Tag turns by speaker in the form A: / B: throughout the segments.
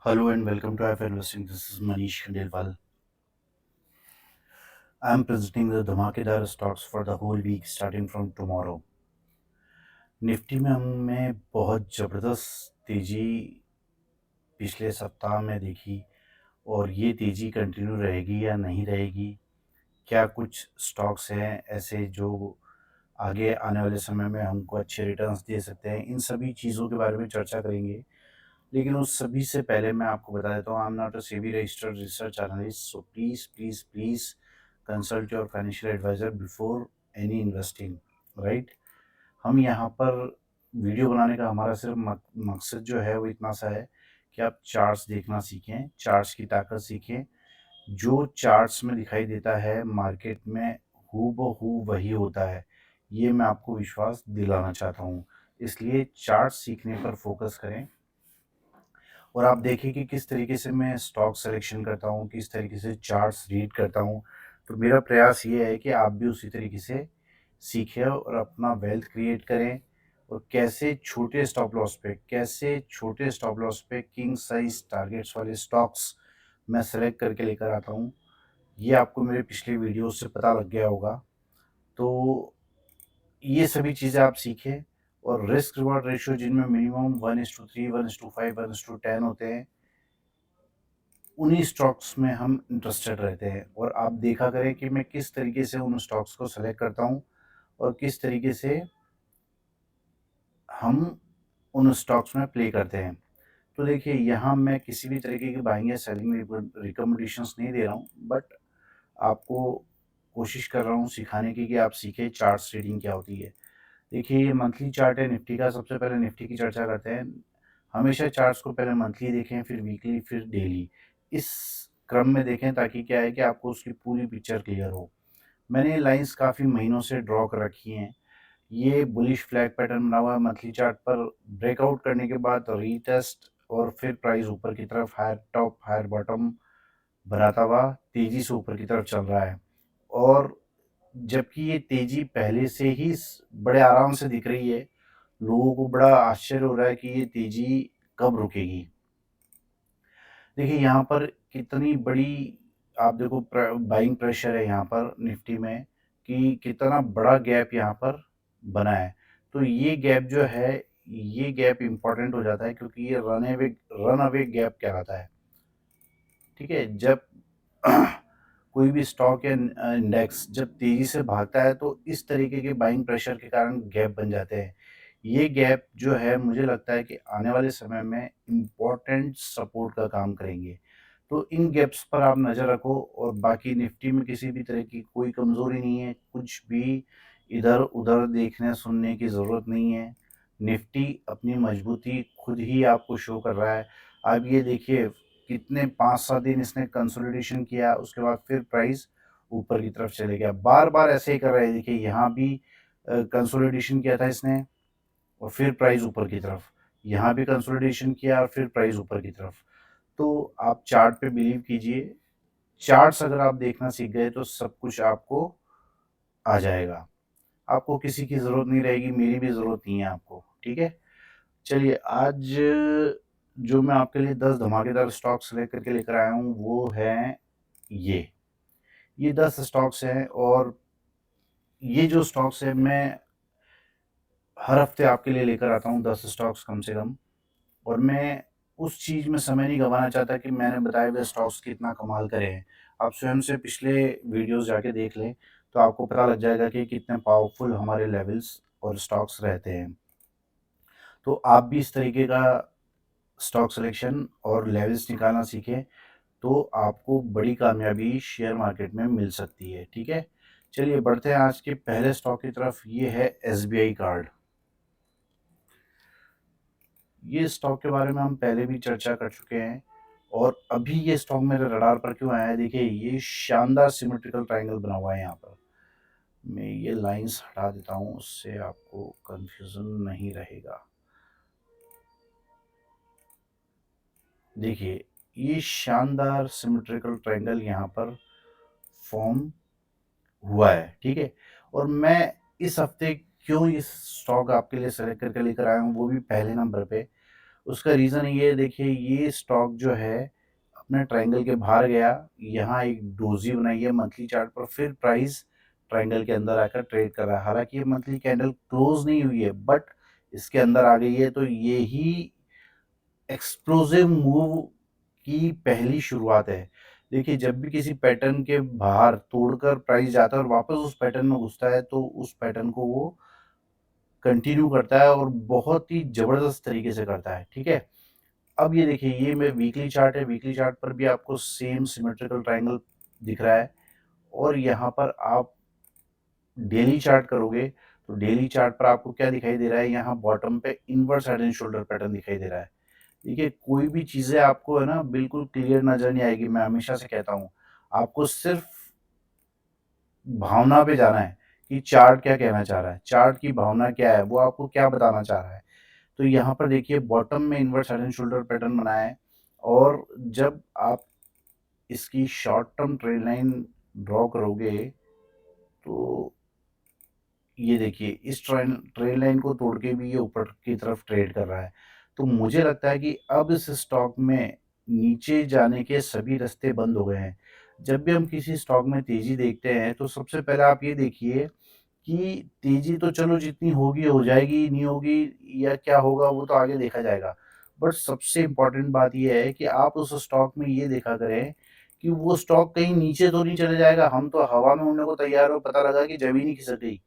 A: Hello and welcome to IFL Investing. This is Manish Khandelwal. I am presenting the धमाकेदार stocks for the whole week starting from tomorrow. Nifty में हमने बहुत ज़बरदस्त तेज़ी पिछले सप्ताह में देखी और ये तेज़ी कंटिन्यू रहेगी या नहीं रहेगी। क्या कुछ स्टॉक्स हैं ऐसे जो आगे आने वाले समय में हमको अच्छे रिटर्न्स दे सकते हैं, इन सभी चीज़ों के बारे में चर्चा करेंगे। लेकिन उस सभी से पहले मैं आपको बता देता हूँ, I am not a SEBI registered research analyst, so please please please consult your financial advisor before any investing, right. हम यहाँ पर वीडियो बनाने का हमारा सिर्फ मकसद जो है वो इतना सा है कि आप चार्ट्स देखना सीखें, चार्ट्स की ताकत सीखें। जो चार्ट्स में दिखाई देता है मार्केट में हूबहू वही होता है, ये मैं आपको विश्वास दिलाना चाहता हूँ। इसलिए चार्ट्स सीखने पर फोकस करें और आप देखिए कि किस तरीके से मैं स्टॉक सिलेक्शन करता हूँ, किस तरीके से चार्ट्स रीड करता हूँ। तो मेरा प्रयास ये है कि आप भी उसी तरीके से सीखें और अपना वेल्थ क्रिएट करें और कैसे छोटे स्टॉप लॉस पे किंग साइज टारगेट्स वाले स्टॉक्स मैं सेलेक्ट करके लेकर आता हूँ। ये आपको मेरे पिछले वीडियो से पता लग गया होगा। तो ये सभी चीज़ें आप सीखें और रिस्क रिवॉर्ड रेशियो जिनमें मिनिमम 1:3, 1:5, 1:10 होते हैं, उन्हीं स्टॉक्स में हम इंटरेस्टेड रहते हैं। और आप देखा करें कि मैं किस तरीके से उन स्टॉक्स को सेलेक्ट करता हूँ और किस तरीके से हम उन स्टॉक्स में प्ले करते हैं। तो देखिए, यहाँ मैं किसी भी तरीके की बाइंग या सेलिंग रिकमेंडेशंस नहीं दे रहा हूँ, बट आपको कोशिश कर रहा हूँ सिखाने की कि आप सीखें चार्ट्स रीडिंग क्या होती है। देखिए, ये मंथली चार्ट है निफ्टी का। सबसे पहले निफ्टी की चर्चा करते हैं। हमेशा चार्ट्स को पहले मंथली देखें, फिर वीकली, फिर डेली, इस क्रम में देखें ताकि क्या है कि आपको उसकी पूरी पिक्चर क्लियर हो। मैंने लाइंस काफ़ी महीनों से ड्रॉ कर रखी हैं। ये बुलिश फ्लैग पैटर्न बना हुआ है मंथली चार्ट पर। ब्रेकआउट करने के बाद रीटेस्ट और फिर प्राइस ऊपर की तरफ हायर टॉप हायर बॉटम बनाता हुआ तेज़ी से ऊपर की तरफ चल रहा है। और जबकि ये तेज़ी पहले से ही बड़े आराम से दिख रही है, लोगों को बड़ा आश्चर्य हो रहा है कि ये तेज़ी कब रुकेगी। देखिए, यहाँ पर कितनी बड़ी, आप देखो, बाइंग प्रेशर है यहाँ पर निफ्टी में कि कितना बड़ा गैप यहाँ पर बना है। तो ये गैप जो है, ये गैप इम्पोर्टेंट हो जाता है क्योंकि ये रन अवे गैप कहलाता है। ठीक है, जब कोई भी स्टॉक या इंडेक्स जब तेजी से भागता है तो इस तरीके के बाइंग प्रेशर के कारण गैप बन जाते हैं। ये गैप जो है मुझे लगता है कि आने वाले समय में इम्पोर्टेंट सपोर्ट का काम करेंगे। तो इन गैप्स पर आप नज़र रखो और बाकी निफ्टी में किसी भी तरह की कोई कमज़ोरी नहीं है, कुछ भी इधर-उधर देखने सुनने की ज़रूरत नहीं है। निफ्टी अपनी मजबूती खुद ही आपको शो कर रहा है। आप ये देखिए, कितने 5-7 दिन इसने कंसोलिडेशन किया, उसके बाद फिर प्राइस ऊपर की तरफ चले गया। बार-बार ऐसे ही कर रहा है। देखिए, यहाँ भी कंसोलिडेशन किया था इसने और फिर प्राइस ऊपर की तरफ। यहाँ भी कंसोलिडेशन किया और फिर प्राइस ऊपर की तरफ। तो आप चार्ट पे बिलीव कीजिए, चार्ट्स अगर आप देखना सीख गए तो सब कुछ आपको आ जाएगा। आपको किसी की ज़रूरत नहीं रहेगी, मेरी भी ज़रूरत नहीं है आपको, ठीक है? चलिए, आज जो मैं आपके लिए 10 धमाकेदार स्टॉक सेलेक्ट करके लेकर आया हूँ वो हैं ये। ये 10 स्टॉक्स हैं और ये जो स्टॉक्स हैं मैं हर हफ्ते आपके लिए लेकर आता हूँ 10 स्टॉक्स कम से कम। और मैं उस चीज़ में समय नहीं गँवाना चाहता कि मैंने बताए हुए स्टॉक्स कितना कमाल करे हैं। आप स्वयं से पिछले वीडियोज़ जाके देख लें, तो आपको पता लग जाएगा कि कितने पावरफुल हमारे लेवल्स और स्टॉक्स रहते हैं। तो आप भी इस तरीके का स्टॉक सिलेक्शन और लेवल्स निकालना सीखें, तो आपको बड़ी कामयाबी शेयर मार्केट में मिल सकती है, ठीक है? चलिए बढ़ते हैं आज के पहले स्टॉक की तरफ। ये है एसबीआई कार्ड। ये स्टॉक के बारे में हम पहले भी चर्चा कर चुके हैं और अभी ये स्टॉक मेरे रडार पर क्यों आया है, देखिए, ये शानदार सिमेट्रिकल ट्रायंगल बना हुआ है यहाँ पर। मैं ये लाइंस हटा देता हूँ, उससे आपको कंफ्यूजन नहीं रहेगा। देखिए, ये शानदार सिमेट्रिकल ट्रायंगल यहाँ पर फॉर्म हुआ है, ठीक है? और मैं इस हफ्ते क्यों इस स्टॉक आपके लिए सेलेक्ट करके लेकर आया हूँ, वो भी पहले नंबर पे। उसका रीज़न ये है, देखिए ये स्टॉक जो है अपने ट्रायंगल के बाहर गया, यहाँ एक डोजी बनाई है मंथली चार्ट पर, फिर प्राइस ट्रायंगल के अंदर आकर ट्रेड कर रहा है। हालाँकि ये मंथली कैंडल क्लोज़ नहीं हुई है, बट इसके अंदर आ गई है, तो यही एक्सप्लोसिव मूव की पहली शुरुआत है। देखिए जब भी किसी पैटर्न के बाहर तोड़कर प्राइस जाता है और वापस उस पैटर्न में घुसता है, तो उस पैटर्न को वो कंटिन्यू करता है और बहुत ही ज़बरदस्त तरीके से करता है, ठीक है? अब ये देखिए, ये मेरा वीकली चार्ट है, वीकली चार्ट पर भी आपको सेम सिमेट्रिकल ट्रायंगल दिख रहा है, और यहाँ पर आप डेली चार्ट करोगे, तो डेली चार्ट पर आपको क्या दिखाई दे रहा है, यहाँ बॉटम पे inverse head and shoulder pattern दिखाई दे रहा है। देखिए कोई भी चीज़ें आपको है ना बिल्कुल क्लियर नज़र नहीं आएगी, मैं हमेशा से कहता हूँ। आपको सिर्फ भावना पे जाना है कि चार्ट क्या कहना चाह रहा है, चार्ट की भावना क्या है, वो आपको क्या बताना चाह रहा है। तो यहाँ पर देखिए बॉटम में inverse head and shoulder pattern बनाया है, और जब आप इसकी short term trade line draw करोगे, तो ये देखिए इस ट्रेड लाइन को तोड़ के भी ये ऊपर की तरफ ट्रेड कर रहा है। तो मुझे लगता है कि अब इस स्टॉक में नीचे जाने के सभी रास्ते बंद हो गए हैं। जब भी हम किसी स्टॉक में तेज़ी देखते हैं, तो सबसे पहले आप ये देखिए कि तेज़ी तो चलो जितनी होगी हो जाएगी, नहीं होगी या क्या होगा वो तो आगे देखा जाएगा। बट सबसे इम्पोर्टेंट बात ये है कि आप उस स्टॉक में ये देखा करें कि वो स्टॉक कहीं नीचे तो नहीं चले जाएगा, हम तो हवा में उड़ने को तैयार हो, पता लगा कि ज़मीन ही खिसक गई।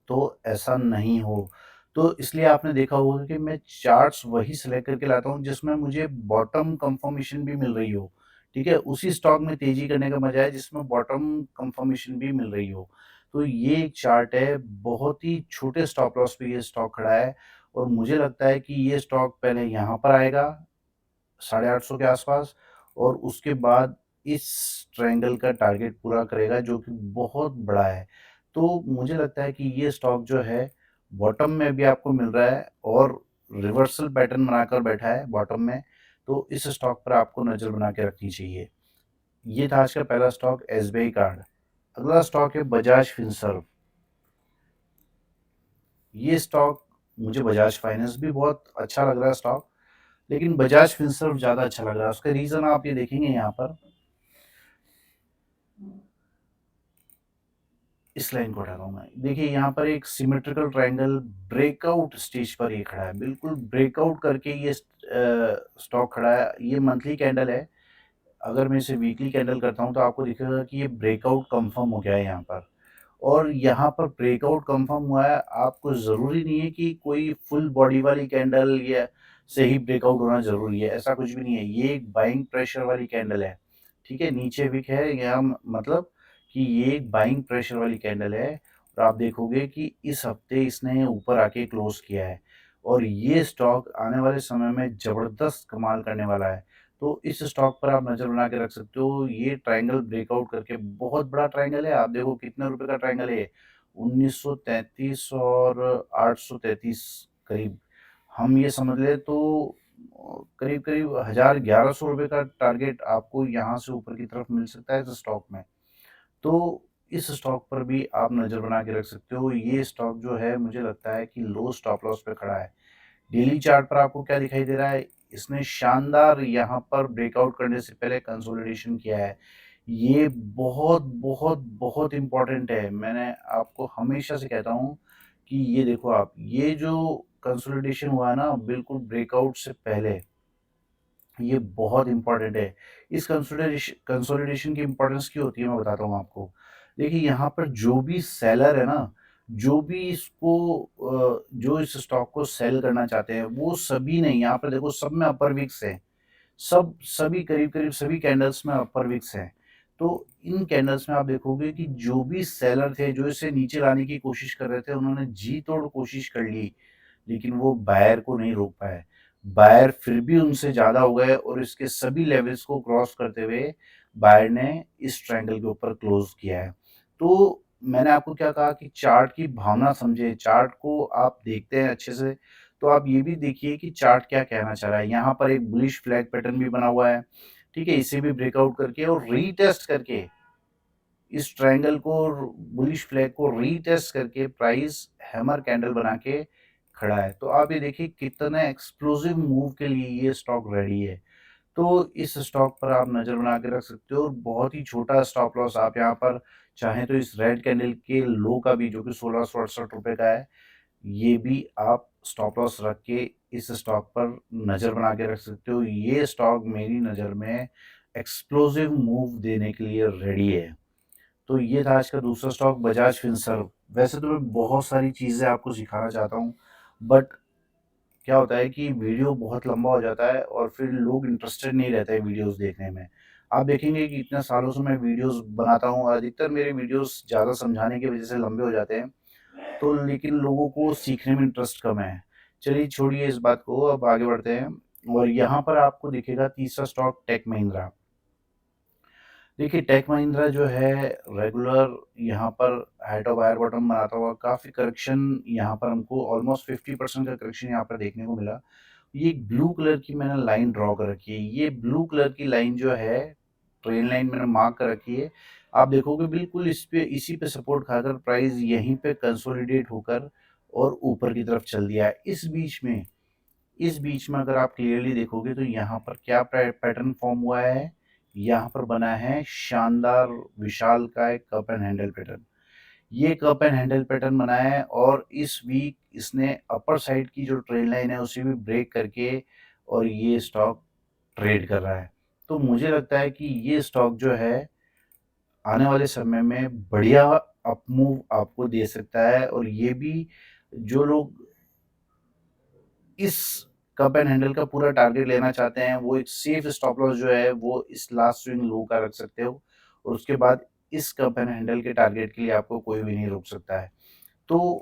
A: तो ऐसा नहीं हो। तो इसलिए आपने देखा होगा कि मैं चार्ट्स वही सेलेक्ट करके लाता हूँ जिसमें मुझे बॉटम कन्फर्मेशन भी मिल रही हो, ठीक है? उसी स्टॉक में तेज़ी करने का मज़ा है जिसमें बॉटम कन्फर्मेशन भी मिल रही हो। तो ये एक चार्ट है, बहुत ही छोटे स्टॉप लॉस पे ये स्टॉक खड़ा है, और मुझे लगता है कि ये स्टॉक पहले यहाँ पर आएगा 850 के आसपास, और उसके बाद इस ट्रायंगल का टारगेट पूरा करेगा जो कि बहुत बड़ा है। तो मुझे लगता है कि ये स्टॉक जो है बॉटम में भी आपको मिल रहा है और रिवर्सल पैटर्न बनाकर बैठा है बॉटम में, तो इस स्टॉक पर आपको नज़र बना के रखनी चाहिए। ये था आज का पहला स्टॉक एसबीआई कार्ड। अगला स्टॉक है बजाज फिनसर्व। ये स्टॉक मुझे बजाज फाइनेंस भी बहुत अच्छा लग रहा है स्टॉक, लेकिन बजाज फिनसर्व ज़्यादा अच्छा लग रहा है। उसका रीज़न आप ये देखेंगे यहाँ पर, इस लाइन को हटा रहा हूँ मैं। देखिए यहाँ पर एक सिमेट्रिकल ट्रायंगल ब्रेकआउट स्टेज पर ये खड़ा है, बिल्कुल ब्रेकआउट करके ये स्टॉक खड़ा है। ये मंथली कैंडल है, अगर मैं इसे वीकली कैंडल करता हूँ तो आपको दिखेगा कि ये ब्रेकआउट कंफर्म हो गया है यहाँ पर, और यहाँ पर ब्रेकआउट कंफर्म हुआ है। आपको ज़रूरी नहीं है कि कोई फुल बॉडी वाली कैंडल या से ही ब्रेकआउट होना ज़रूरी है, ऐसा कुछ भी नहीं है। ये एक बाइंग प्रेशर वाली कैंडल है, ठीक है? नीचे विक है, यहाँ मतलब कि ये एक बाइंग प्रेशर वाली कैंडल है, और आप देखोगे कि इस हफ्ते इसने ऊपर आके क्लोज किया है, और ये स्टॉक आने वाले समय में ज़बरदस्त कमाल करने वाला है। तो इस स्टॉक पर आप नज़र बना के रख सकते हो। ये ट्रायंगल ब्रेकआउट करके बहुत बड़ा ट्रायंगल है। आप देखो कितने रुपए का ट्रायंगल है ये, 1933 और 833 करीब। हम ये समझ लें तो करीब-करीब 1000-1100 रुपए का टारगेट आपको यहाँ से ऊपर की तरफ मिल सकता है इस स्टॉक में। तो इस स्टॉक पर भी आप नज़र बना के रख सकते हो। ये स्टॉक जो है मुझे लगता है कि लो स्टॉप लॉस पे खड़ा है। डेली चार्ट पर आपको क्या दिखाई दे रहा है? इसने शानदार यहाँ पर ब्रेकआउट करने से पहले कंसोलिडेशन किया है। ये बहुत, बहुत, बहुत इम्पोर्टेंट है। मैंने आपको हमेशा से कहता हूँ कि ये देखो आप, ये जो कंसोलिडेशन हुआ है ना बिल्कुल ब्रेकआउट से पहले, ये बहुत इम्पोर्टेंट है। इस कंसोलिडेशन की इम्पोर्टेंस क्यों होती है मैं बताता हूँ आपको। देखिए यहाँ पर जो भी सेलर है ना, जो भी जो इस स्टॉक को सेल करना चाहते हैं, वो सभी नहीं, यहाँ पर देखो सब में अपर विक्स है। सभी करीब-करीब सभी कैंडल्स में अपर विक्स हैं। तो इन कैंडल्स में आप देखोगे कि जो भी सेलर थे, जो इसे नीचे लाने की कोशिश कर रहे थे, उन्होंने जी तोड़ कोशिश कर ली, लेकिन वो बायर को नहीं रोक पाए। बायर फिर भी उनसे ज़्यादा हो गए, और इसके सभी लेवल्स को क्रॉस करते हुए बायर ने इस ट्रायंगल के ऊपर क्लोज़ किया है। तो मैंने आपको क्या कहा कि चार्ट की भावना समझें, चार्ट को आप देखते हैं अच्छे से, तो आप ये भी देखिए कि चार्ट क्या कहना चाह रहा है। यहाँ पर एक बुलिश फ्लैग पैटर्न भी बना हुआ है, ठीक है? इसे भी ब्रेकआउट करके और रीटेस्ट करके इस ट्रायंगल को, बुलिश फ्लैग को रीटेस्ट करके प्राइस हैमर कैंडल बना के खड़ा है। तो आप ये देखिए कितना एक्सप्लोसिव मूव के लिए ये स्टॉक रेडी है। तो इस स्टॉक पर आप नज़र बना के रख सकते हो और बहुत ही छोटा स्टॉप लॉस आप यहाँ पर चाहें तो इस रेड कैंडल के लो का भी, जो कि ₹1668 का है, ये भी आप स्टॉप लॉस रख के इस स्टॉक पर नज़र बना के रख सकते हो। ये स्टॉक मेरी नज़र में एक्सप्लोसिव मूव देने के लिए रेडी है। तो ये था आज का दूसरा स्टॉक, बजाज फिनसर्व। वैसे तो मैं बहुत सारी चीज़ें आपको सिखाना चाहता हूँ, बट क्या होता है कि वीडियो बहुत लंबा हो जाता है और फिर लोग इंटरेस्टेड नहीं रहते हैं वीडियोस देखने में। आप देखेंगे कि इतने सालों से मैं वीडियोस बनाता हूँ और अधिकतर मेरे वीडियोस ज़्यादा समझाने की वजह से लंबे हो जाते हैं, तो लेकिन लोगों को सीखने में इंटरेस्ट कम है। चलिए छोड़िए इस बात को, अब आगे बढ़ते हैं। और यहाँ पर आपको दिखेगा तीसरा स्टॉक टेक महिंद्रा। देखिए टेक महिंद्रा जो है रेगुलर यहाँ पर हाई टॉप हायर बॉटम बनाता हुआ काफ़ी करेक्शन, यहाँ पर हमको ऑलमोस्ट 50% का करेक्शन यहाँ पर देखने को मिला। ये एक ब्लू कलर की मैंने लाइन ड्रॉ कर रखी है। ये ब्लू कलर की लाइन जो है, ट्रेल लाइन मैंने मार्क कर रखी है। आप देखोगे बिल्कुल इस पे, इसी पे सपोर्ट खाकर प्राइस यहीं पे कंसोलिडेट होकर और ऊपर की तरफ चल दिया है। इस बीच में अगर आप क्लियरली देखोगे तो यहाँ पर क्या पैटर्न फॉर्म हुआ है, यहाँ पर बना है शानदार विशाल का एक कप एंड हैंडल पैटर्न। ये कप एंड हैंडल पैटर्न बना है और इस वीक इसने अपर साइड की जो ट्रेंड लाइन है उसे भी ब्रेक करके और ये स्टॉक ट्रेड कर रहा है। तो मुझे लगता है कि ये स्टॉक जो है आने वाले समय में बढ़िया अप मूव आपको दे सकता है। और ये भी जो लोग इस कप एंड हैंडल का पूरा टारगेट लेना चाहते हैं, वो एक सेफ स्टॉप लॉस जो है वो इस लास्ट स्विंग लो का रख सकते हो और उसके बाद इस कप एंड हैंडल के टारगेट के लिए आपको कोई भी नहीं रोक सकता है। तो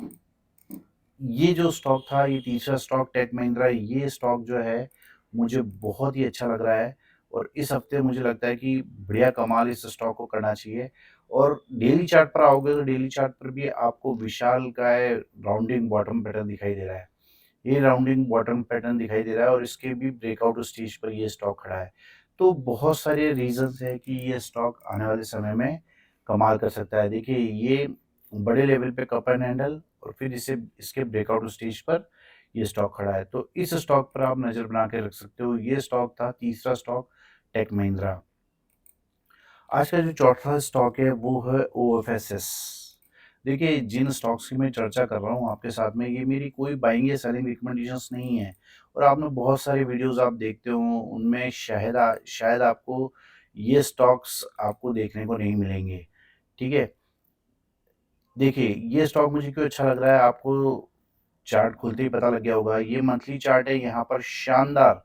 A: ये जो स्टॉक था, ये तीसरा स्टॉक टेक महिंद्रा, ये स्टॉक जो है मुझे बहुत ही अच्छा लग रहा है और इस हफ्ते मुझे लगता है कि बढ़िया कमाल इस स्टॉक को करना चाहिए। और डेली चार्ट पर आओगे तो डेली चार्ट पर भी आपको विशाल का राउंडिंग बॉटम पैटर्न दिखाई दे रहा है। ये राउंडिंग बॉटम पैटर्न दिखाई दे रहा है और इसके भी ब्रेकआउट स्टेज पर ये स्टॉक खड़ा है। तो बहुत सारे रीजंस है कि ये स्टॉक आने वाले समय में कमाल कर सकता है। देखिए ये बड़े लेवल पे कप एंड हैंडल और फिर इसे इसके ब्रेकआउट स्टेज पर ये स्टॉक खड़ा है। तो इस स्टॉक पर आप नज़र बना के रख सकते हो। ये स्टॉक था तीसरा स्टॉक टेक महिंद्रा। आज का जो चौथा स्टॉक है वो है ओएफएसएस। देखिए जिन स्टॉक्स की मैं चर्चा कर रहा हूँ आपके साथ में, ये मेरी कोई बाइंग या सेलिंग रिकमेंडेशंस नहीं है और आपने बहुत सारे वीडियोस आप देखते हो उनमें शायद आपको ये स्टॉक्स आपको देखने को नहीं मिलेंगे। ठीक है, देखिए ये स्टॉक मुझे क्यों अच्छा लग रहा है, आपको चार्ट खुलते ही पता लग गया होगा। ये मंथली चार्ट है, यहाँ पर शानदार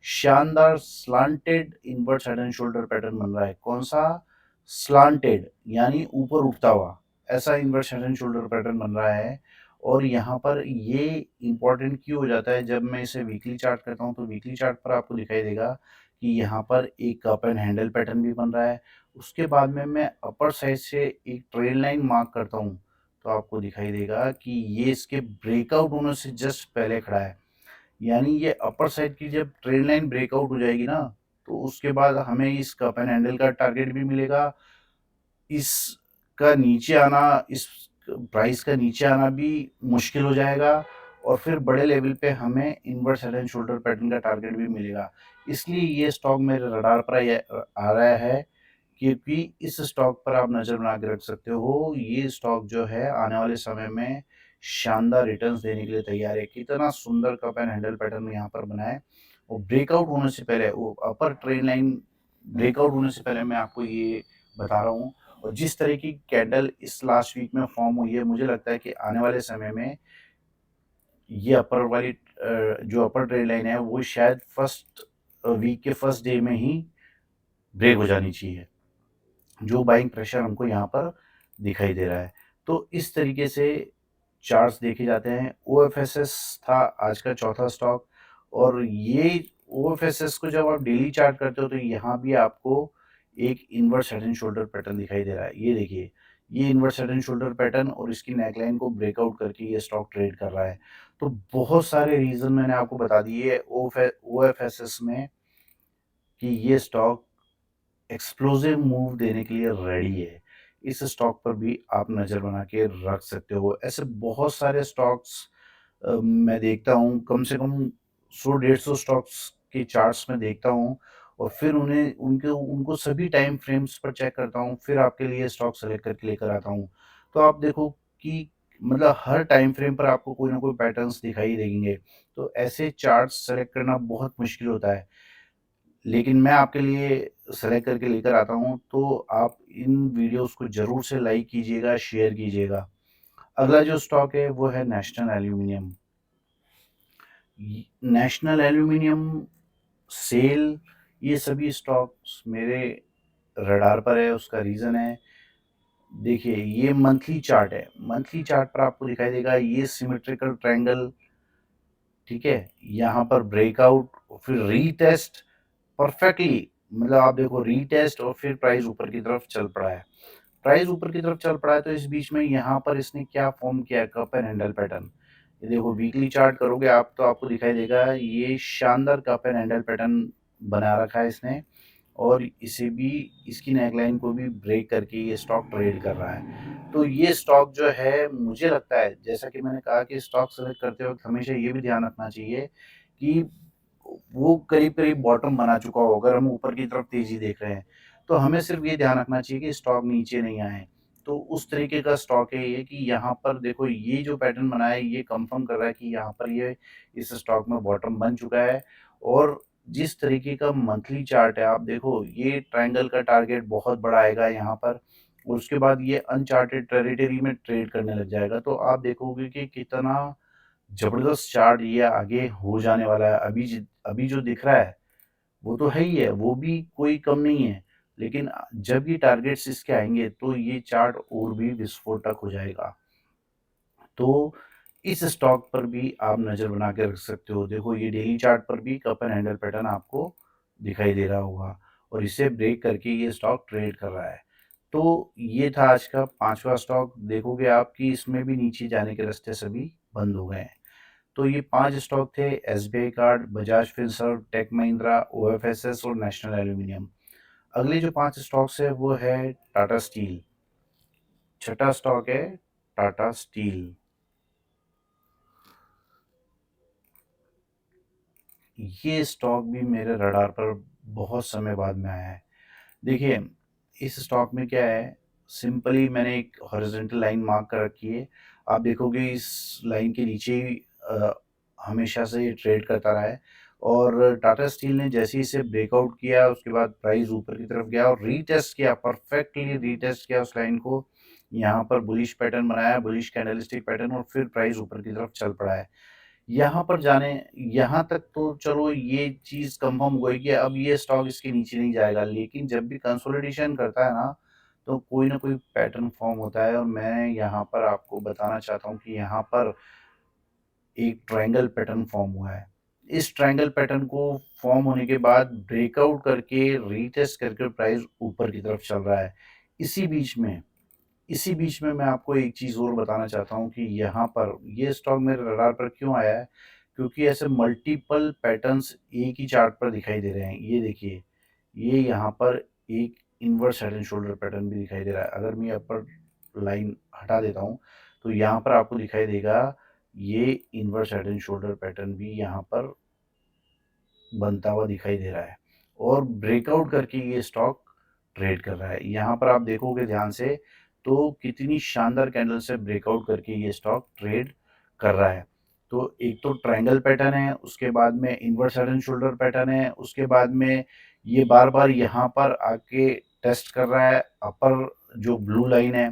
A: शानदार slanted invert head and shoulder pattern बन रहा है। कौन सा? स्लांटेड, यानी ऊपर उठता हुआ ऐसा invert head and shoulder pattern बन रहा है। और यहाँ पर ये इंपॉर्टेंट क्यों हो जाता है, जब मैं इसे वीकली चार्ट करता हूँ तो वीकली चार्ट पर आपको दिखाई देगा कि यहाँ पर एक कप एंड हैंडल पैटर्न भी बन रहा है। उसके बाद में मैं अपर साइड से एक ट्रेल लाइन मार्क करता हूँ तो आपको दिखाई देगा कि ये इसके ब्रेकआउट होने से जस्ट पहले खड़ा है। यानी ये अपर साइड की जब ट्रेंड लाइन ब्रेकआउट हो जाएगी ना, तो उसके बाद हमें इस कप एंड हैंडल का टारगेट भी मिलेगा। इसका नीचे आना, इस प्राइस का नीचे आना भी मुश्किल हो जाएगा और फिर बड़े लेवल पे हमें inverse head and shoulder pattern का टारगेट भी मिलेगा। इसलिए ये स्टॉक मेरे रडार पर आ रहा है, क्योंकि इस स्टॉक पर आप नज़र बना के रख सकते हो। ये स्टॉक जो है आने वाले समय में शानदार रिटर्न्स देने के लिए तैयार है। कितना सुंदर कप एंड हैंडल पैटर्न यहाँ पर बना है और ब्रेकआउट होने से पहले, वो अपर ट्रेंड लाइन ब्रेकआउट होने से पहले मैं आपको ये बता रहा हूँ। और जिस तरह की कैंडल इस लास्ट वीक में फॉर्म हुई है, मुझे लगता है कि आने वाले समय में ये अपर वाली जो अपर ट्रेंड लाइन है वो शायद फर्स्ट वीक के फर्स्ट डे में ही ब्रेक हो जानी चाहिए। जो बाइंग प्रेशर हमको यहाँ पर दिखाई दे रहा है। तो इस तरीके से चार्ट्स देखे जाते हैं। ओएफएसएस था आज का चौथा स्टॉक और ये ओएफएसएस को जब आप डेली चार्ट करते हो तो यहाँ भी आपको एक inverse head and shoulder pattern दिखाई दे रहा है। ये देखिए, ये inverse head and shoulder pattern और इसकी नेकलाइन को ब्रेकआउट करके ये स्टॉक ट्रेड कर रहा है। तो बहुत सारे रीजन मैंने आपको बता दिए ओएफएसएस में कि ये स्टॉक एक्सप्लोसिव मूव देने के लिए रेडी है। इस स्टॉक पर भी आप नज़र बना के रख सकते हो। ऐसे बहुत सारे स्टॉक्स मैं देखता हूँ कम से कम 100-150 स्टॉक्स के चार्ट्स मैं देखता हूँ और फिर उन्हें उनके उनको सभी टाइम फ्रेम्स पर चेक करता हूँ, फिर आपके लिए स्टॉक सेलेक्ट करके लेकर आता हूँ। तो आप देखो कि मतलब हर टाइम फ्रेम पर आपको कोई ना कोई पैटर्न्स दिखाई देंगे। तो ऐसे चार्ट्स सेलेक्ट करना बहुत मुश्किल होता है। लेकिन मैं आपके लिए सेलेक्ट करके लेकर आता हूँ, तो आप इन वीडियोज़ को ज़रूर से लाइक कीजिएगा, शेयर कीजिएगा। अगला जो स्टॉक है वो है National Aluminium. National Aluminium, SAIL, ये सभी स्टॉक्स मेरे रडार पर है। उसका रीज़न है, देखिए ये मंथली चार्ट है। मंथली चार्ट पर आपको दिखाई देगा ये सिमेट्रिकल ट्रायंगल, ठीक है? यहाँ पर ब्रेकआउट, फिर रीटेस्ट परफेक्टली, मतलब आप देखो रीटेस्ट और फिर प्राइस ऊपर की तरफ चल पड़ा है। प्राइस ऊपर की तरफ चल पड़ा है तो इस बीच में यहाँ पर इसने क्या फॉर्म किया है, कप एंड हैंडल पैटर्न। ये देखो वीकली चार्ट करोगे आप तो आपको दिखाई देगा ये शानदार कप एंड हैंडल पैटर्न बना रखा है इसने, और इसे भी, इसकी नेकलाइन को भी ब्रेक करके ये स्टॉक ट्रेड कर रहा है। तो ये स्टॉक जो है मुझे लगता है, जैसा कि मैंने कहा कि स्टॉक सेलेक्ट करते वक्त हमेशा ये भी ध्यान रखना चाहिए कि वो करीब-करीब बॉटम बना चुका हो। अगर हम ऊपर की तरफ तेज़ी देख रहे हैं, तो हमें सिर्फ़ ये ध्यान रखना चाहिए कि स्टॉक नीचे नहीं आए। तो उस तरीके का स्टॉक है ये कि यहाँ पर देखो ये जो पैटर्न बना है ये कन्फर्म कर रहा है कि यहाँ पर ये इस स्टॉक में बॉटम बन चुका है। और जिस तरीके का मंथली चार्ट है आप देखो ये ट्रायंगल का टारगेट बहुत बड़ा आएगा यहाँ पर, और उसके बाद ये अनचार्टेड टेरिटरी में ट्रेड करने लग जाएगा। तो आप देखोगे कि कितना ज़बरदस्त चार्ट ये आगे हो जाने वाला है। अभी जो दिख रहा है, वो तो है ही है, वो भी कोई कम नहीं है। लेकिन जब ये टारगेट्स इसके आएँगे, तो ये चार्ट और भी विस्फोटक हो जाएगा। तो इस स्टॉक पर भी आप नज़र बना के रख सकते हो। देखो ये डेली चार्ट पर भी कप एंड हैंडल पैटर्न आपको दिखाई दे रहा होगा, और इसे ब्रेक करके ये स्टॉक ट्रेड कर रहा है। तो ये था आज का 5वां स्टॉक। देखोगे आप कि इसमें भी नीचे जाने के रास्ते सभी बंद हो गए हैं। तो ये 5 स्टॉक थे, SBI card, Bajaj Finserv, Tech Mahindra, OFSS और नेशनल एल्यूमीनियम। अगले जो 5 स्टॉक्स है वो है टाटा स्टील। छठा स्टॉक है टाटा स्टील। ये स्टॉक भी मेरे रडार पर बहुत समय बाद में आया है। देखिए, इस स्टॉक में क्या है, सिंपली मैंने एक हॉरिज़ॉन्टल लाइन मार्क कर रखी है। आप देखोगे इस लाइन के नीचे ही हमेशा से ये ट्रेड करता रहा है, और टाटा स्टील ने जैसे ही इसे ब्रेकआउट किया, उसके बाद प्राइस ऊपर की तरफ गया और रीटेस्ट किया, परफेक्टली रीटेस्ट किया उस लाइन को। यहाँ पर बुलिश पैटर्न बनाया, बुलिश कैंडलस्टिक पैटर्न, और फिर प्राइस ऊपर की तरफ चल पड़ा है। यहाँ पर जाने यहाँ तक तो चलो ये चीज़ कन्फर्म हो गई कि अब ये स्टॉक इसके नीचे नहीं जाएगा, लेकिन जब भी कंसोलिडेशन करता है ना, तो कोई ना कोई पैटर्न फॉर्म होता है, और मैं यहाँ पर आपको बताना चाहता हूँ कि यहाँ पर एक ट्रायंगल पैटर्न फॉर्म हुआ है। इस ट्रायंगल पैटर्न को फॉर्म होने के बाद ब्रेकआउट करके रीटेस्ट करके प्राइस ऊपर की तरफ चल रहा है। इसी बीच में इसी बीच में मैं आपको एक चीज़ और बताना चाहता हूँ कि यहाँ पर ये स्टॉक मेरे रडार पर क्यों आया है, क्योंकि ऐसे मल्टीपल पैटर्न्स एक ही चार्ट पर दिखाई दे रहे हैं। ये देखिए, ये यहाँ पर एक inverse head and shoulder pattern भी दिखाई दे रहा है। अगर मैं अपर लाइन हटा देता हूँ, तो यहाँ पर आपको दिखाई देगा ये inverse head and shoulder pattern भी यहाँ पर बनता हुआ दिखाई दे रहा है, और ब्रेकआउट करके ये स्टॉक ट्रेड कर रहा है। यहाँ पर आप देखोगे ध्यान से, तो कितनी शानदार कैंडल से ब्रेकआउट करके ये स्टॉक ट्रेड कर रहा है। तो एक तो ट्रायंगल पैटर्न है, उसके बाद में inverse head and shoulder pattern है, उसके बाद में ये बार-बार यहाँ पर आके टेस्ट कर रहा है अपर जो ब्लू लाइन है।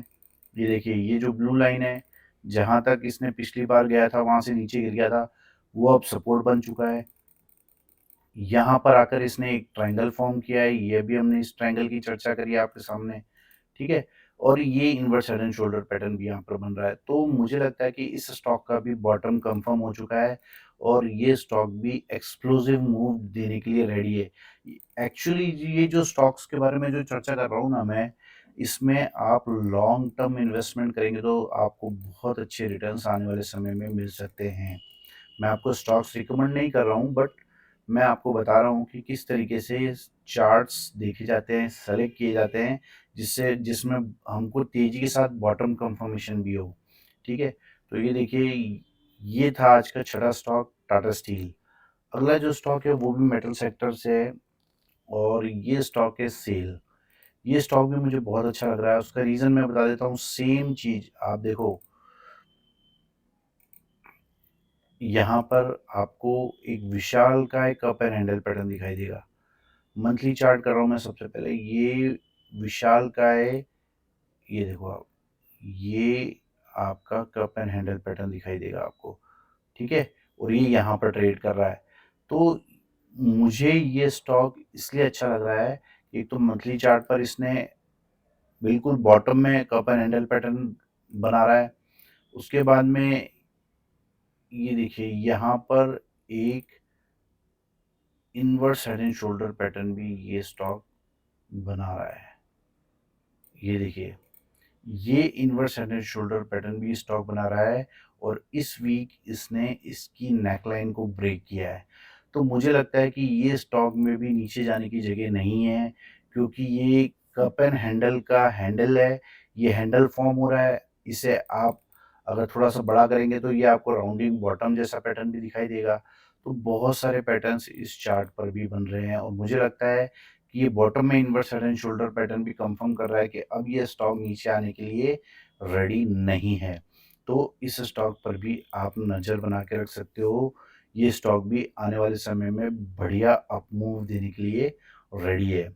A: ये देखिए, ये जो ब्लू लाइन है, जहाँ तक इसने पिछली बार गया था वहाँ से नीचे गिर गया था, वो अब सपोर्ट बन चुका है। यहाँ पर आकर इसने एक ट्रायंगल फॉर्म किया है, ये भी हमने इस ट्रायंगल की चर्चा करी है आपके सामने, ठीक है? और ये inverse head and shoulder pattern भी यहाँ पर बन रहा है। तो मुझे लगता है कि इस स्टॉक का भी बॉटम कन्फर्म हो चुका है, और ये स्टॉक भी एक्सप्लोसिव मूव देने के लिए रेडी है। एक्चुअली ये जो स्टॉक्स के बारे में जो चर्चा कर रहा हूँ ना मैं, इसमें आप लॉन्ग टर्म इन्वेस्टमेंट करेंगे तो आपको बहुत अच्छे रिटर्न्स आने वाले समय में मिल सकते हैं। मैं आपको स्टॉक्स रिकमेंड नहीं कर रहा हूँ, बट मैं आपको बता रहा हूँ कि किस तरीके से चार्ट्स देखे जाते हैं, सेलेक्ट किए जाते हैं, जिसमें हमको तेज़ी के साथ बॉटम कन्फर्मेशन भी हो, ठीक है? तो ये देखिए, ये था आज का छठा स्टॉक, टाटा स्टील। अगला जो स्टॉक है वो भी मेटल सेक्टर से है और ये स्टॉक है सेल। ये स्टॉक भी मुझे बहुत अच्छा लग रहा है। उसका रीज़न मैं बता देता हूँ। सेम चीज़ आप देखो, यहाँ पर आपको एक विशाल का एक कप एंड हैंडल पैटर्न दिखाई देगा। मंथली चार्ट कर रहा हूँ मैं सबसे पहले। ये विशाल का है, ये देखो आप, ये आपका कप एंड हैंडल पैटर्न दिखाई देगा आपको, ठीक है? और ये यहाँ पर ट्रेड कर रहा है। तो मुझे ये स्टॉक इसलिए अच्छा लग रहा है, एक तो मंथली चार्ट पर इसने बिल्कुल बॉटम में कप एंड हैंडल पैटर्न बना रहा है। उसके बाद में ये देखिए यहाँ पर एक inverse head and shoulder pattern भी ये स्टॉक बना रहा है। ये देखिए, ये inverse head and shoulder pattern भी स्टॉक बना रहा है और इस वीक इसने इसकी नेकलाइन को ब्रेक किया है। तो मुझे लगता है कि ये स्टॉक में भी नीचे जाने की जगह नहीं है, क्योंकि ये कप एंड हैंडल का हैंडल है। ये हैंडल फॉर्म हो रहा है। इसे आप अगर थोड़ा सा बड़ा करेंगे तो ये आपको राउंडिंग बॉटम जैसा पैटर्न भी दिखाई देगा। तो बहुत सारे पैटर्न्स इस चार्ट पर भी बन रहे हैं और मुझे लगता है कि ये बॉटम में inverse head and shoulder pattern भी कंफर्म कर रहा है कि अब ये स्टॉक नीचे आने के लिए रेडी नहीं है। तो इस स्टॉक पर भी आप नज़र बना के रख सकते हो। ये स्टॉक भी आने वाले समय में बढ़िया अप मूव देने के लिए रेडी है।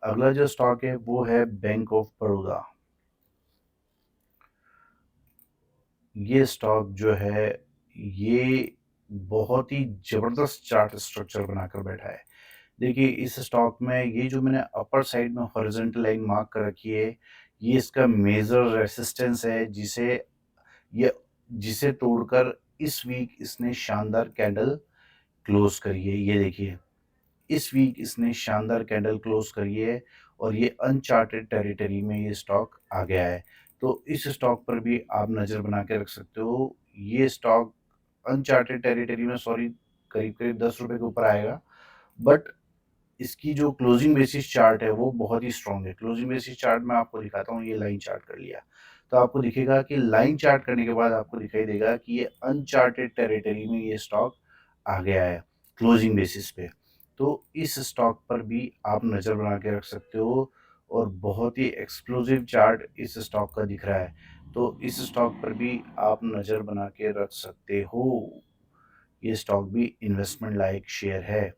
A: अगला जो स्टॉक है वो है बैंक ऑफ बड़ौदा। ये स्टॉक जो है, ये बहुत ही ज़बरदस्त चार्ट स्ट्रक्चर बनाकर बैठा है। देखिए इस स्टॉक में ये जो मैंने अपर साइड में हॉरिजॉन्टल लाइन मार्क कर रखी है, ये इसका मेजर रेसिस्टेंस है, ये जिसे तोड़कर इस वीक इसने शानदार कैंडल क्लोज करी है। ये देखिए, इस वीक इसने शानदार कैंडल क्लोज करी है और ये अनचार्टेड टेरिटरी में ये स्टॉक आ गया है। तो इस स्टॉक पर भी आप नज़र बना के रख सकते हो। ये स्टॉक अनचार्टेड टेरिटरी में, सॉरी, करीब करीब 10 रुपये के ऊपर आएगा, बट इसकी जो क्लोजिंग बेसिस चार्ट है वो बहुत ही स्ट्रॉन्ग है। क्लोजिंग बेसिस चार्ट मैं आपको दिखाता हूँ। ये लाइन चार्ट कर लिया तो आपको दिखेगा कि लाइन चार्ट करने के बाद आपको दिखाई देगा कि ये अनचार्टेड टेरिटरी में ये स्टॉक आ गया है क्लोजिंग बेसिस पे। तो इस स्टॉक पर भी आप नज़र बना के रख सकते हो और बहुत ही एक्सप्लोसिव चार्ट इस स्टॉक का दिख रहा है। तो इस स्टॉक पर भी आप नज़र बना के रख सकते हो। ये स्टॉक भी इन्वेस्टमेंट लायक शेयर है।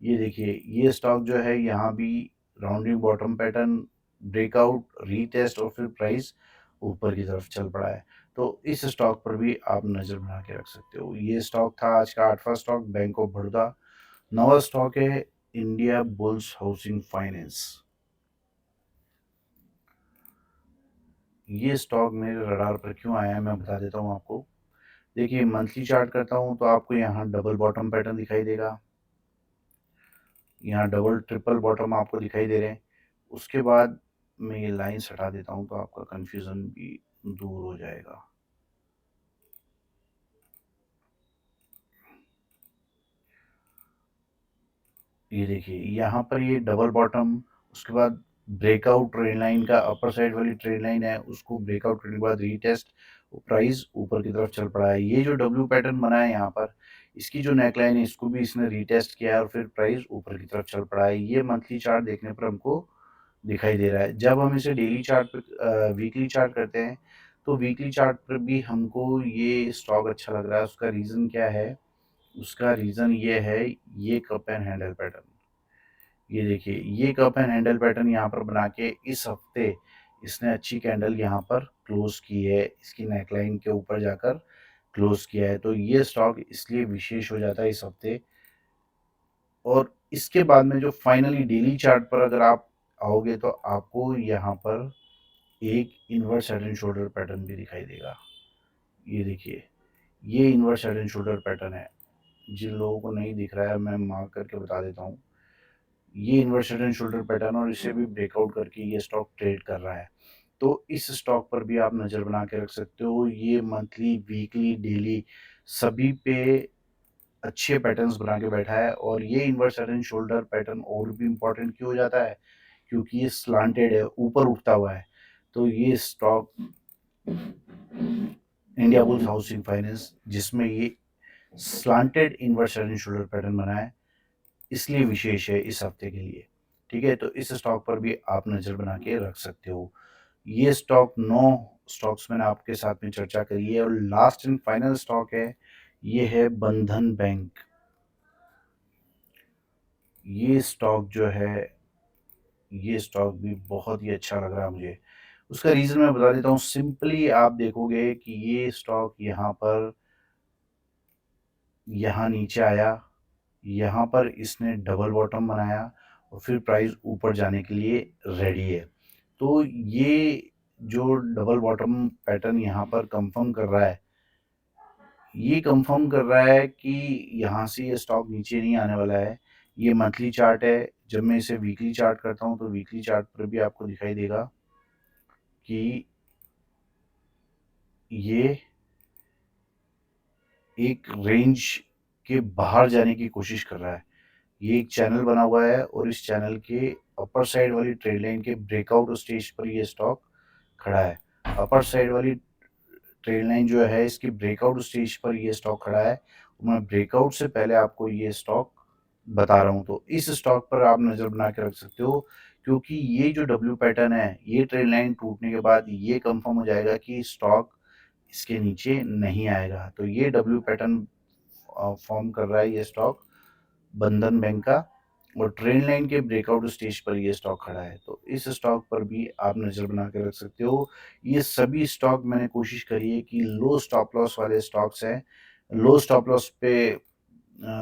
A: ये देखिए, ये स्टॉक जो है यहाँ भी rounding bottom pattern, breakout, retest और फिर प्राइस ऊपर की तरफ चल पड़ा है। तो इस स्टॉक पर भी आप नज़र बना के रख सकते हो। ये स्टॉक था आज का 8वां स्टॉक, बैंक ऑफ बड़ौदा। 9वां स्टॉक है इंडिया बुल्स हाउसिंग फाइनेंस। ये स्टॉक मेरे रडार पर क्यों आया है मैं बता देता हूँ आपको। देखिए मंथली चार्ट करता हूँ तो आपको यहाँ डबल बॉटम पैटर्न दिखाई देगा। यहाँ डबल ट्रिपल बॉटम आपको दिखाई दे रहे हैं। उसके बाद मैं ये लाइन्स हटा देता हूँ तो आपका कन्फ्यूज़न भी दूर हो जाएगा। ये देखिए यहाँ पर ये डबल बॉटम, उसके बाद ब्रेकआउट ट्रेंड लाइन का अपर साइड वाली ट्रेंड लाइन है, उसको ब्रेकआउट करने के बाद रीटेस्ट, प्राइस ऊपर की तरफ चल पड़ा है। ये जो डब्ल्यू पैटर्न बना है यहाँ पर, इसकी जो नेकलाइन है इसको भी इसने रीटेस्ट किया है और फिर प्राइस ऊपर की तरफ चल पड़ा है। ये मंथली चार्ट देखने पर हमको दिखाई दे रहा है। जब हम इसे डेली चार्ट पे वीकली चार्ट करते हैं तो वीकली चार्ट पर भी हमको ये स्टॉक अच्छा लग रहा है। उसका रीज़न क्या है? उसका रीज़न ये है, ये कप एंड हैंडल पैटर्न। ये देखिए, ये कप एंड हैंडल पैटर्न यहाँ पर बना के इस हफ्ते इसने अच्छी कैंडल यहाँ पर क्लोज की है। इसकी नेकलाइन के ऊपर जाकर क्लोज किया है। तो ये स्टॉक इसलिए विशेष हो जाता है इस हफ्ते। और इसके बाद में जो फाइनली डेली चार्ट पर अगर आप आओगे तो आपको यहाँ पर एक inverse head and shoulder pattern भी दिखाई देगा। ये देखिए, ये inverse head and shoulder pattern है। जिन लोगों को नहीं दिख रहा है मैं मार्क करके बता देता हूँ। ये inverse head and shoulder pattern और इसे भी ब्रेकआउट करके ये स्टॉक ट्रेड कर रहा है। तो इस स्टॉक पर भी आप नज़र बना के रख सकते हो। ये मंथली, वीकली, डेली सभी पे अच्छे पैटर्न्स बना के बैठा है। और ये inverse head and shoulder pattern और भी इम्पोर्टेंट क्यों हो जाता है? क्योंकि ये स्लांटेड है, ऊपर उठता हुआ है। तो ये stock India bulls housing finance, जिसमें ये slanted inverse head and shoulder pattern बना है, इसलिए विशेष है इस हफ्ते के लिए। ठीक है, तो इस स्टॉक पर भी आप नज़र बना के रख सकते हो। ये स्टॉक 9 स्टॉक्स मैंने आपके साथ में चर्चा करी है, और लास्ट एंड फाइनल स्टॉक है, ये है बंधन बैंक। ये स्टॉक जो है, ये स्टॉक भी बहुत ही अच्छा लग रहा है मुझे। उसका रीज़न मैं बता देता हूँ। सिंपली आप देखोगे कि ये स्टॉक यहाँ नीचे आया, यहाँ पर इसने डबल बॉटम बनाया, और फिर प्राइस ऊपर जाने के लिए रेडी है। तो ये जो डबल बॉटम पैटर्न यहाँ पर कंफर्म कर रहा है, ये कंफर्म कर रहा है कि यहाँ से ये स्टॉक नीचे नहीं आने वाला है। ये मंथली चार्ट है। जब मैं इसे वीकली चार्ट करता हूँ, तो वीकली चार्ट पर भी आपको दिखाई देगा कि ये एक रेंज के बाहर जाने की कोशिश कर रहा है। ये एक चैनल बना हुआ है, और इस चैनल के अपर साइड वाली ट्रेड लाइन के ब्रेकआउट स्टेज पर ये स्टॉक खड़ा है। अपर साइड वाली ट्रेड लाइन जो है, इसकी ब्रेकआउट स्टेज पर ये स्टॉक खड़ा है। मैं ब्रेकआउट से पहले आपको ये स्टॉक बता रहा हूँ, तो इस स्टॉक पर आप नज़र बना के रख सकते हो, क्योंकि ये जो डब्ल्यू पैटर्न है, ये ट्रेड लाइन टूटने के बाद ये कंफर्म हो जाएगा कि स्टॉक इसके नीचे नहीं आएगा। तो ये डब्ल्यू पैटर्न फॉर्म कर रहा है ये स्टॉक बंधन बैंक का, और ट्रेंड लाइन के ब्रेकआउट स्टेज पर ये स्टॉक खड़ा है। तो इस स्टॉक पर भी आप नज़र बना के रख सकते हो। ये सभी स्टॉक मैंने कोशिश करी है कि लो स्टॉप लॉस वाले स्टॉक्स हैं, लो स्टॉप लॉस पे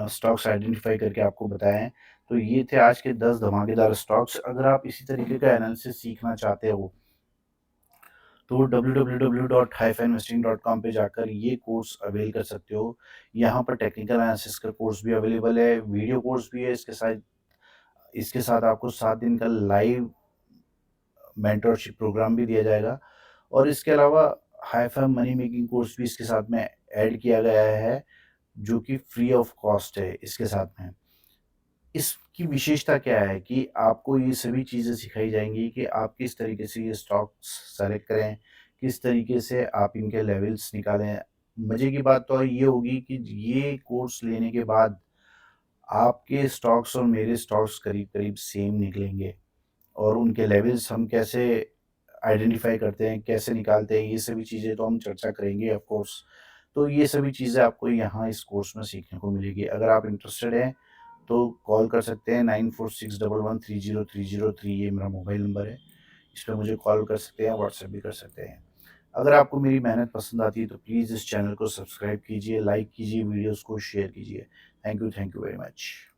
A: स्टॉक्स आइडेंटिफाई करके आपको बताए हैं। तो ये थे आज के 10 धमाकेदार स्टॉक्स। अगर आप इसी तरीके का एनालिसिस सीखना चाहते हो, तो www.hyphainvesting.com पे जाकर ये कोर्स अवेल कर सकते हो। यहाँ पर टेक्निकल एनालिसिस का कोर्स भी अवेलेबल है, वीडियो कोर्स भी है। इसके साथ आपको 7 दिन का लाइव मेंटरशिप प्रोग्राम भी दिया जाएगा, और इसके अलावा हाईफाई मनी मेकिंग कोर्स भी इसके साथ में ऐड किया गया है, जो कि फ्री ऑफ कॉस्ट है इसके साथ में। इसकी विशेषता क्या है कि आपको ये सभी चीज़ें सिखाई जाएँगी कि आप किस तरीके से ये स्टॉक्स सेलेक्ट करें, किस तरीके से आप इनके लेवल्स निकालें। मज़े की बात तो ये होगी कि ये कोर्स लेने के बाद आपके स्टॉक्स और मेरे स्टॉक्स करीब-करीब सेम निकलेंगे, और उनके लेवल्स हम कैसे आइडेंटिफ़ाई करते हैं, कैसे निकालते हैं, ये सभी चीज़ें तो हम चर्चा करेंगे ऑफ़ कोर्स। तो ये सभी चीज़ें आपको यहाँ इस कोर्स में सीखने को मिलेगी। अगर आप इंटरेस्टेड हैं, तो कॉल कर सकते हैं 9461130303। ये मेरा मोबाइल नंबर है। इस पे मुझे कॉल कर सकते हैं, व्हाट्सएप भी कर सकते हैं। अगर आपको मेरी मेहनत पसंद आती है, तो प्लीज़ इस चैनल को सब्सक्राइब कीजिए, लाइक कीजिए, वीडियोज़ को शेयर कीजिए। Thank you very much.